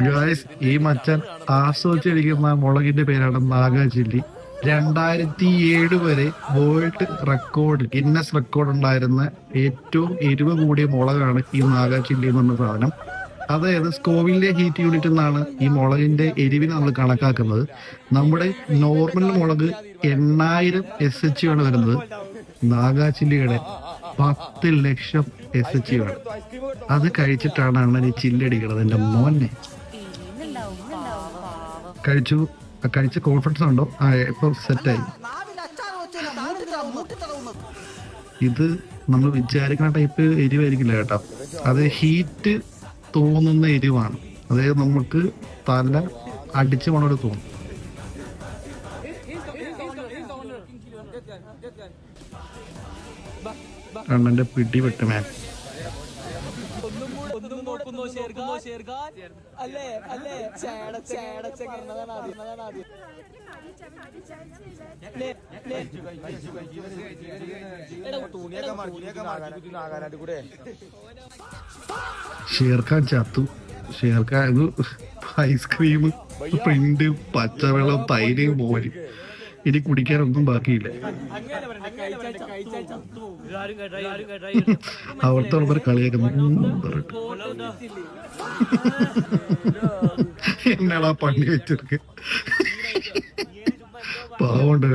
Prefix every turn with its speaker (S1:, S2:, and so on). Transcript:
S1: Guys, ഈ മച്ചാൻ ആസ്വദിച്ചിരിക്കുന്ന മുളകിന്റെ പേരാണ് Naga chilli. 2007 വരെ വേൾഡ് റെക്കോർഡ്, ഗിന്നസ് റെക്കോർഡ് ഉണ്ടായിരുന്ന ഏറ്റവും എരിവ് കൂടിയ മുളകാണ് ഈ നാഗാ ചില്ലി എന്ന് പറഞ്ഞ സാധനം. അതായത് സ്കോവിലിന്റെ ഹീറ്റ് യൂണിറ്റ് എന്നാണ് ഈ മുളകിന്റെ എരിവിനെ നമ്മൾ കണക്കാക്കുന്നത്. നമ്മുടെ നോർമൽ മുളക് 8000 SH ആണ് വരുന്നത്. നാഗാ ചില്ലിയുടെ 10 ലക്ഷം SH ആണ്. അത് കഴിച്ചിട്ടാണ് അണ്ണൻ ഈ ചില്ലടിക്കണത്. എന്റെ മോനെ കഴിച്ച കോൺഫിഡൻസ് ഉണ്ടോ? ഇപ്പൊ സെറ്റായി. ഇത് നമ്മൾ വിചാരിക്കുന്ന ടൈപ്പ് എരിവായിരിക്കില്ല കേട്ടോ. അത് ഹീറ്റ് തോന്നുന്ന എരിവാണ്. അതായത് നമുക്ക് തല അടിച്ചു പോണൊരു തോന്നും. കണ്ണന്റെ പിടി വെട്ടുമേ. ഷേർഖാൻ ചത്തു. ഷേർഖാൻ ഐസ്ക്രീം, പ്രിന്റ്, പച്ചവെള്ളം, തൈര്, മോര്. ഇനി കുടിക്കാനൊന്നും ബാക്കിയില്ല. അവിടുത്തെ കളിയാക്കുന്നു. എന്നാടാ പണി വെച്ചിരിക്കുക. പാവണ്ട്.